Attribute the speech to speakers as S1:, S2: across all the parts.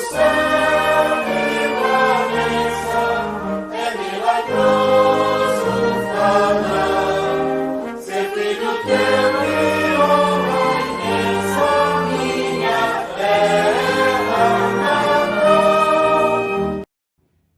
S1: céu de Valença é milagroso falar, ser filho teu e honra imensa minha terra natal.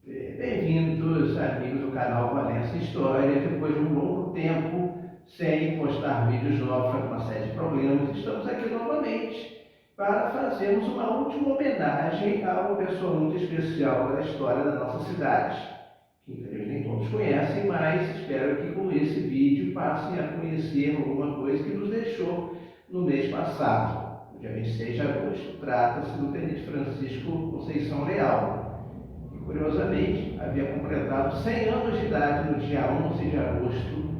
S2: Bem-vindos, amigos do canal Valença História. Depois de um longo tempo sem postar vídeos novos por uma série de problemas, estamos aqui novamente para fazermos uma última homenagem a uma pessoa muito especial da história da nossa cidade, que infelizmente nem todos conhecem, mas espero que com esse vídeo passem a conhecer alguma coisa que nos deixou no mês passado, no dia 26 de agosto. Trata-se do Tenente Francisco Conceição Leal, que curiosamente havia completado 100 anos de idade no dia 11 de agosto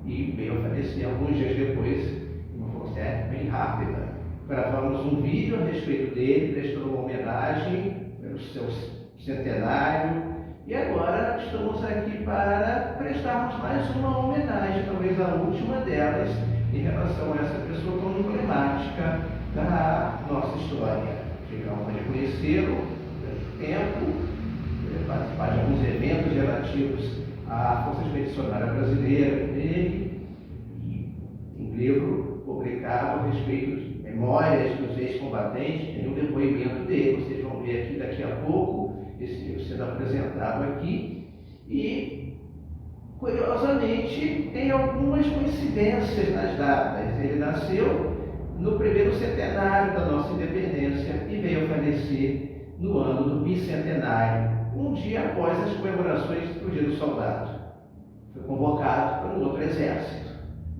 S2: e veio a falecer alguns dias depois, de uma forma bem rápida. Gravamos um vídeo a respeito dele, prestando uma homenagem pelo seu centenário, e agora estamos aqui para prestarmos mais uma homenagem, talvez a última delas, em relação a essa pessoa tão emblemática da nossa história. Tive a honra de conhecê-lo durante o tempo, participar de alguns eventos relativos à Força Expedicionária Brasileira dele, e um livro publicado a respeito de memórias dos ex-combatentes. Tem um depoimento dele, vocês vão ver aqui daqui a pouco, esse livro sendo apresentado aqui, e curiosamente tem algumas coincidências nas datas. Ele nasceu no primeiro centenário da nossa independência e veio a falecer no ano do bicentenário, um dia após as comemorações do Dia do Soldado. Foi convocado para um outro exército,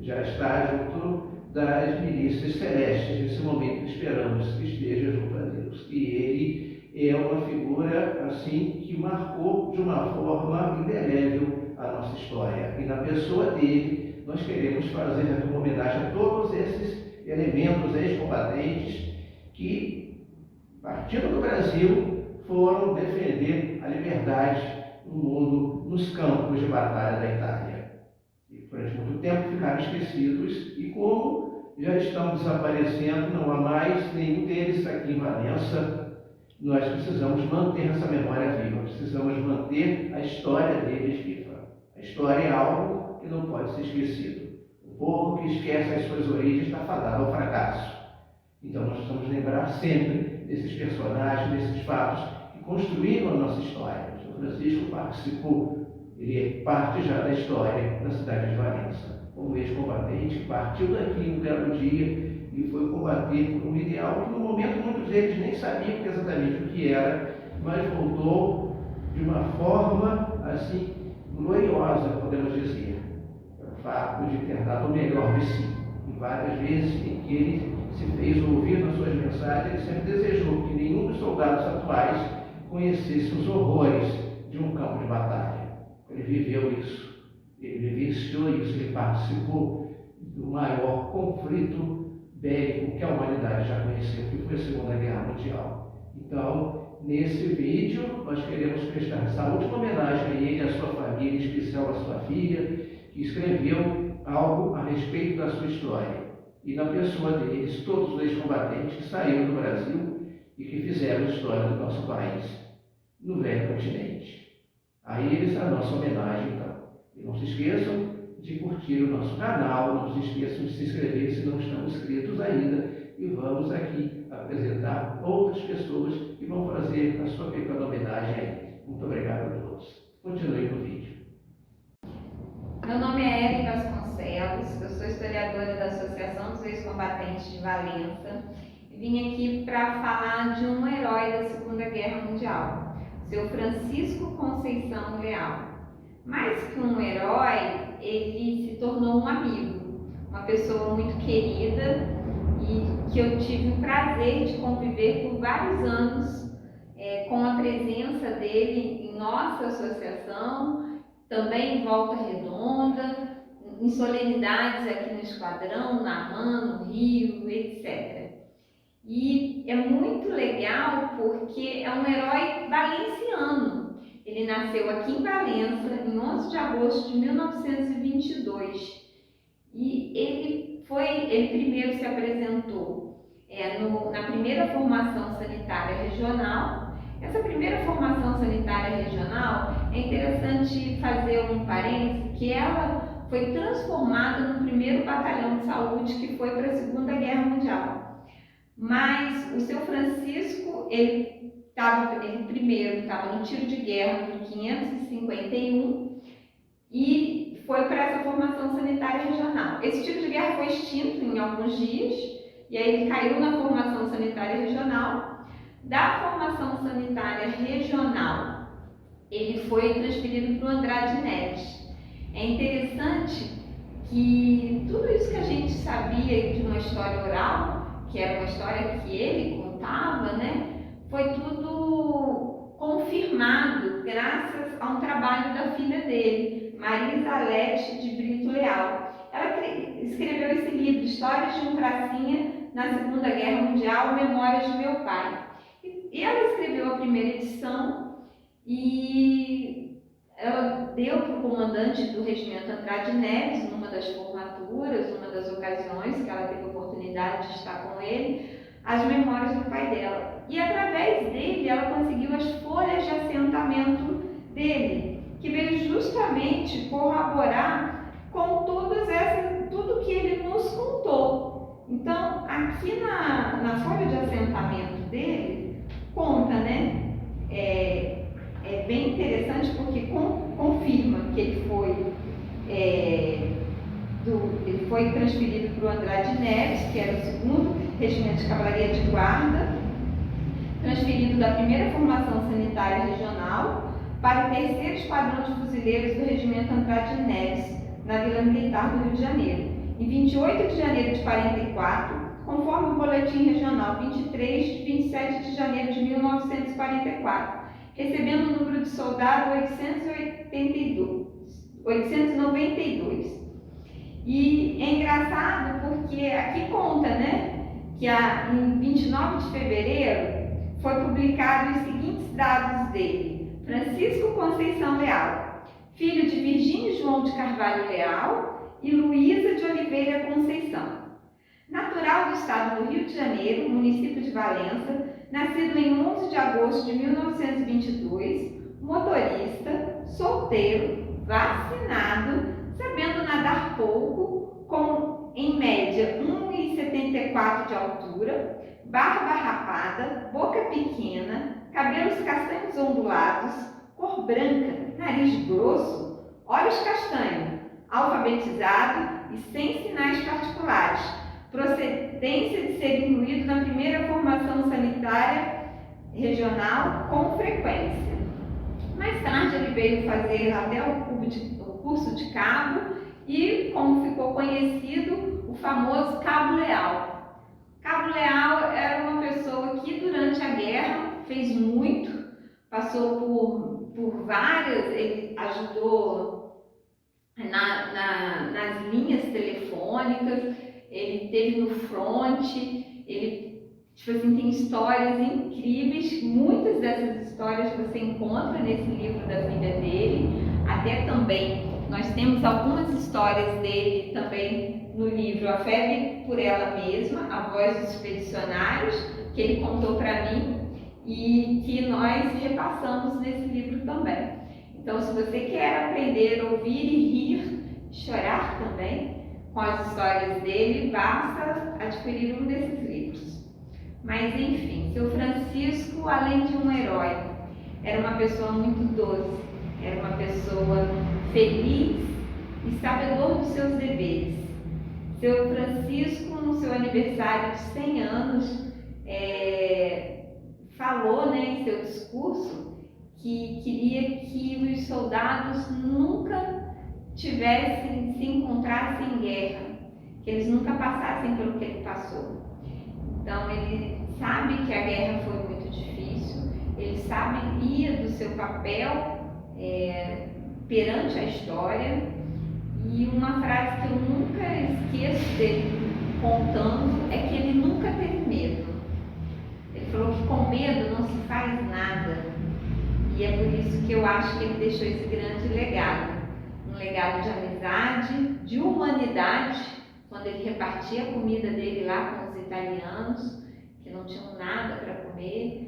S2: já está junto das milícias celestes. Nesse momento esperamos que esteja junto a Deus. E ele é uma figura assim que marcou de uma forma indelével a nossa história. E na pessoa dele nós queremos fazer uma homenagem a todos esses elementos ex-combatentes que, partindo do Brasil, foram defender a liberdade no mundo, nos campos de batalha da Itália. E durante muito tempo ficaram esquecidos, e como já estão desaparecendo, não há mais nenhum deles aqui em Valença, nós precisamos manter essa memória viva, precisamos manter a história deles viva. A história é algo que não pode ser esquecido. O povo que esquece as suas origens está fadado ao fracasso. Então nós precisamos lembrar sempre desses personagens, desses fatos que construíram a nossa história. O São Francisco participou, ele é parte já da história da cidade de Valença, como ex-combatente, partiu daqui um belo dia e foi combater por um ideal que no momento muitos deles nem sabiam exatamente o que era, mas voltou de uma forma assim gloriosa, podemos dizer, o fato de ter dado o melhor de si. E várias vezes em que ele se fez ouvir nas suas mensagens, ele sempre desejou que nenhum dos soldados atuais conhecesse os horrores de um campo de batalha. Ele viveu isso, ele vivenciou isso, ele participou do maior conflito bélico que a humanidade já conheceu, que foi a Segunda Guerra Mundial. Então, nesse vídeo, nós queremos prestar essa última homenagem a ele, à sua família, em especial à sua filha, que escreveu algo a respeito da sua história. E na pessoa deles, todos os ex-combatentes que saíram do Brasil e que fizeram a história do nosso país no velho continente. A eles a nossa homenagem, então. E não se esqueçam de curtir o nosso canal, não se esqueçam de se inscrever se não estão inscritos ainda, e vamos aqui apresentar outras pessoas que vão fazer a sua pequena homenagem a ele. Muito obrigado a todos. Continue no vídeo.
S3: Meu nome é Ellen Vasconcelos, eu sou historiadora da Associação dos Ex-Combatentes de Valença e vim aqui para falar de um herói da Segunda Guerra Mundial, seu Francisco Conceição Leal. Mais que um herói, ele se tornou um amigo, uma pessoa muito querida e que eu tive o prazer de conviver por vários anos com a presença dele em nossa associação, também em Volta Redonda, em solenidades aqui no Esquadrão, na AMAN, no Rio, etc. E é muito legal porque é um herói valenciano. Ele nasceu aqui em Valença em 11 de agosto de 1922 e ele primeiro se apresentou na primeira formação sanitária regional Essa primeira formação sanitária regional, é interessante fazer um parênteses, que ela foi transformada no primeiro batalhão de saúde que foi para a Segunda Guerra Mundial. Mas o seu Francisco, ele primeiro estava no tiro de guerra por 551 e foi para essa formação sanitária regional. Esse tiro de guerra foi extinto em alguns dias, e aí ele caiu na formação sanitária regional. Da formação sanitária regional, ele foi transferido para o Andrade Neves. É interessante que tudo isso que a gente sabia de uma história oral, que era uma história que ele contava, né, foi tudo confirmado graças a um trabalho da filha dele, Maria Isalete de Brito Leal. Ela escreveu esse livro, Histórias de um Pracinha na Segunda Guerra Mundial, Memórias de Meu Pai. E ela escreveu a primeira edição e ela deu para o comandante do Regimento Andrade Neves, numa das formaturas, numa das ocasiões que ela teve a oportunidade de estar com ele, as memórias do pai dela. E através dele, ela conseguiu as folhas de assentamento dele, que veio justamente corroborar com tudo que ele nos contou. Então, aqui na folha de assentamento dele, conta, né? É bem interessante porque confirma que ele foi transferido para o Andrade Neves, que era o 2º Regimento de Cavalaria de Guarda, transferido da primeira formação sanitária regional para o 3º Esquadrão de Fuzileiros do Regimento Andrade Neves, na Vila Militar do Rio de Janeiro, em 28 de janeiro de 44, conforme o Boletim Regional 23 de 27 de janeiro de 1944, recebendo o número de soldado 892. E é engraçado porque aqui conta, né, que em 29 de fevereiro foi publicado os seguintes dados dele: Francisco Conceição Leal, filho de Virgínio João de Carvalho Leal e Luísa de Oliveira Conceição. Natural do estado do Rio de Janeiro, município de Valença, nascido em 11 de agosto de 1922, motorista, solteiro, vacinado, sabendo nadar pouco, com em média 1,74 de altura, barba rapada, boca pequena, cabelos castanhos ondulados, cor branca, nariz grosso, olhos castanhos, alfabetizado e sem sinais particulares, procedência de ser incluído na primeira formação sanitária regional com frequência. Mais tarde ele veio fazer até o curso de cabo e, como ficou conhecido, o famoso Cabo Leal. Cabo Leal era uma pessoa que durante a guerra fez muito, passou por várias, ele ajudou nas linhas telefônicas, ele esteve no fronte, ele tem histórias incríveis. Muitas dessas histórias você encontra nesse livro da filha dele. Até também nós temos algumas histórias dele também no livro A Febre por Ela Mesma, A Voz dos Expedicionários, que ele contou para mim e que nós repassamos nesse livro também. Então, se você quer aprender, ouvir e rir, chorar também com as histórias dele, basta adquirir um desses livros. Mas enfim, seu Francisco, além de um herói, era uma pessoa muito doce, era uma pessoa feliz e sabedor dos seus deveres. Seu Francisco, no seu aniversário de 100 anos, falou, né, em seu discurso que queria que os soldados nunca se encontrassem em guerra, que eles nunca passassem pelo que ele passou. Então ele sabe que a guerra foi muito difícil, ele sabia do seu papel perante a história, e uma frase que eu nunca esqueço dele contando é que ele nunca teve medo. Ele falou que com medo não se faz nada, e é por isso que eu acho que ele deixou esse grande legado. Um legado de amizade, de humanidade, quando ele repartia a comida dele lá com os italianos, que não tinham nada para comer.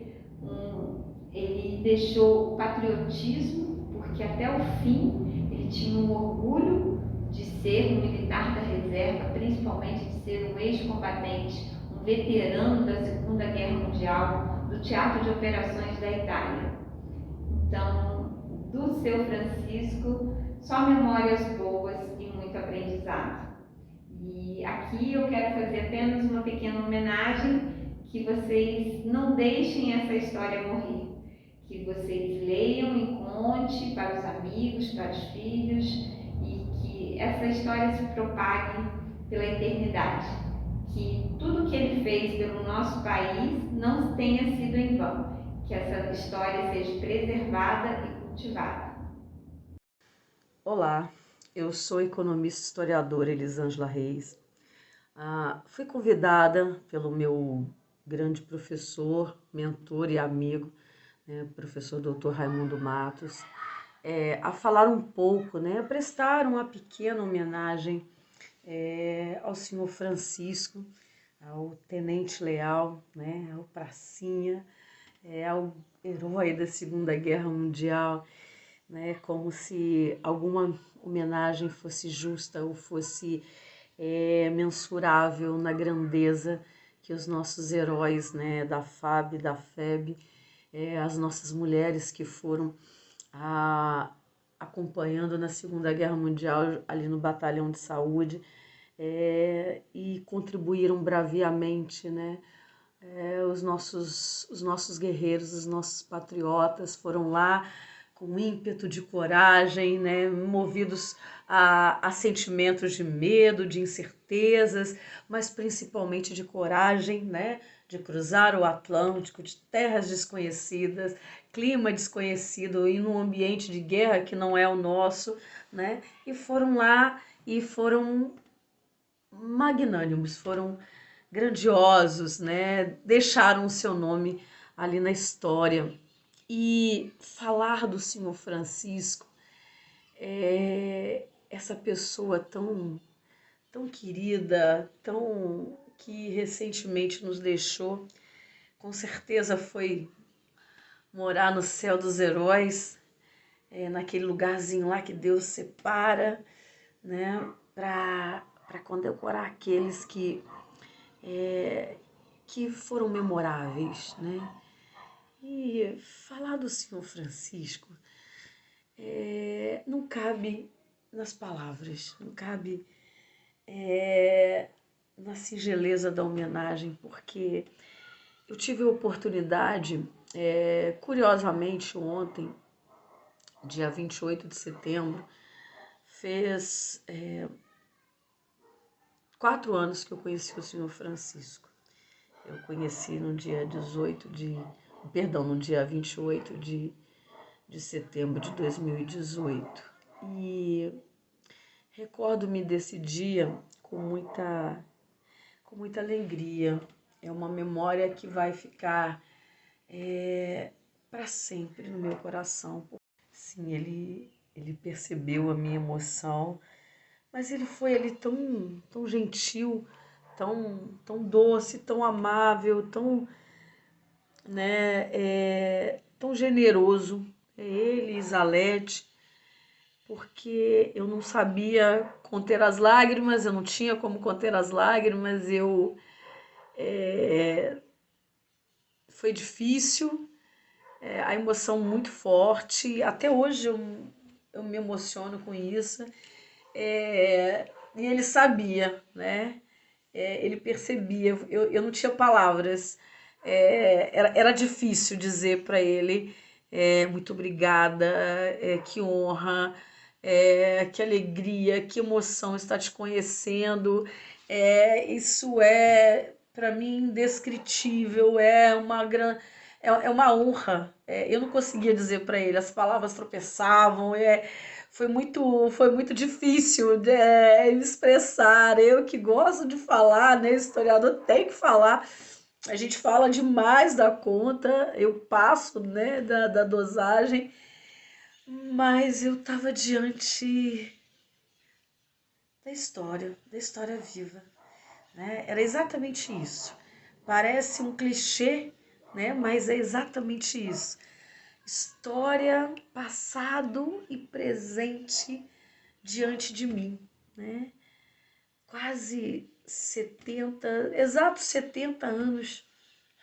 S3: Ele deixou o patriotismo, porque até o fim ele tinha um orgulho de ser um militar da reserva, principalmente de ser um ex-combatente, um veterano da Segunda Guerra Mundial, do Teatro de Operações da Itália. Então, do seu Francisco, só memórias boas e muito aprendizado. E aqui eu quero fazer apenas uma pequena homenagem, que vocês não deixem essa história morrer, que vocês leiam e conte para os amigos, para os filhos, e que essa história se propague pela eternidade, que tudo que ele fez pelo nosso país não tenha sido em vão, que essa história seja preservada e cultivada.
S4: Olá, eu sou economista e historiadora Elisângela Reis. Fui convidada pelo meu grande professor, mentor e amigo, professor Dr. Raimundo Matos, a falar um pouco, a prestar uma pequena homenagem ao senhor Francisco, ao tenente leal, ao pracinha, ao herói da Segunda Guerra Mundial, como se alguma homenagem fosse justa ou fosse mensurável na grandeza que os nossos heróis, da FAB, da FEB, as nossas mulheres que foram acompanhando na Segunda Guerra Mundial ali no Batalhão de Saúde e contribuíram braviamente, os nossos guerreiros, os nossos patriotas foram lá com ímpeto de coragem, movidos a sentimentos de medo, de incertezas, mas principalmente de coragem, de cruzar o Atlântico, de terras desconhecidas, clima desconhecido e num ambiente de guerra que não é o nosso, e foram lá e foram magnânimos, foram grandiosos, deixaram o seu nome ali na história. E falar do senhor Francisco, essa pessoa tão querida, que recentemente nos deixou, com certeza foi morar no céu dos heróis, naquele lugarzinho lá que Deus separa, para condecorar aqueles que foram memoráveis, E falar do senhor Francisco não cabe nas palavras, não cabe na singeleza da homenagem, porque eu tive a oportunidade, curiosamente ontem, dia 28 de setembro, fez 4 anos que eu conheci o senhor Francisco. Eu conheci no dia 28 de setembro de 2018. E recordo-me desse dia com muita alegria. É uma memória que vai ficar para sempre no meu coração. Sim, ele percebeu a minha emoção, mas ele foi ali tão gentil, tão doce, tão amável, tão generoso, ele e Isalete, porque eu não sabia conter as lágrimas, eu não tinha como conter as lágrimas, foi difícil, a emoção muito forte, até hoje eu me emociono com isso, e ele sabia, ele percebia, eu não tinha palavras, era difícil dizer para ele muito obrigada, que honra, que alegria, que emoção estar te conhecendo, isso para mim indescritível, é uma honra, eu não conseguia dizer para ele, as palavras tropeçavam, foi muito difícil de me expressar. Eu que gosto de falar, historiador tem que falar. A gente fala demais da conta, eu passo, da dosagem, mas eu estava diante da história viva, Era exatamente isso. Parece um clichê, mas é exatamente isso. história, passado e presente diante de mim, né? Quase 70, exatos 70 anos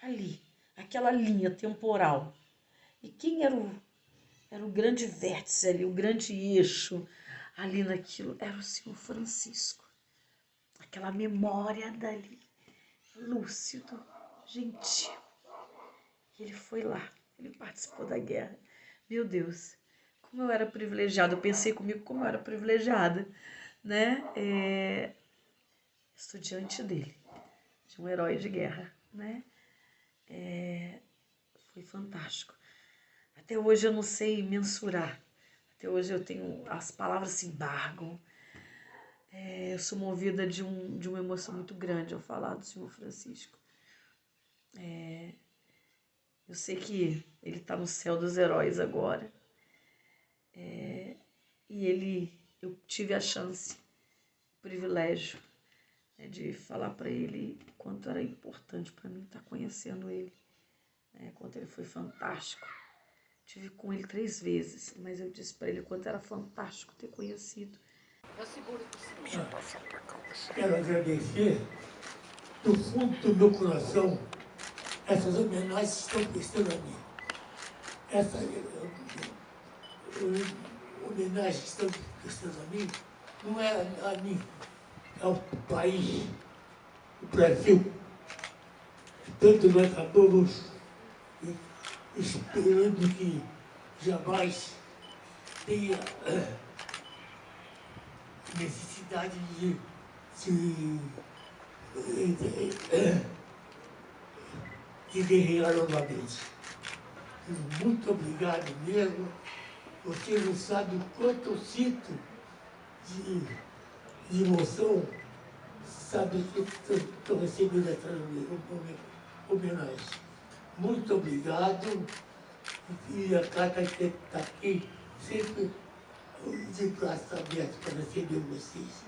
S4: ali, aquela linha temporal. E quem era o grande vértice ali, o grande eixo ali naquilo? Era o Senhor Francisco. Aquela memória dali, lúcido, gentil. Ele foi lá, ele participou da guerra. Meu Deus, como eu era privilegiada. Eu pensei comigo como eu era privilegiada, né? Estou diante dele, de um herói de guerra, né? Foi fantástico. Até hoje eu não sei mensurar. Até hoje eu tenho, as palavras se embargam. Eu sou movida de uma emoção muito grande ao falar do Senhor Francisco. Eu sei que ele está no céu dos heróis agora. E eu tive a chance, o privilégio, né, de falar para ele quanto era importante para mim estar conhecendo ele, né, quanto ele foi fantástico. Tive com ele 3 vezes, mas eu disse para ele quanto era fantástico ter conhecido.
S5: Quero agradecer do fundo do meu coração essas homenagens que estão prestando a mim. Essa homenagem que estão prestando a mim não é a mim, é ao país, o Brasil. Tanto nós acabamos esperando que jamais tenha necessidade de guerrear novamente. Muito obrigado mesmo. Você não sabe o quanto eu sinto de emoção, sabe que estou recebendo essa homenagem. Muito obrigado. E a carta está aqui sempre de braços abertos para receber vocês.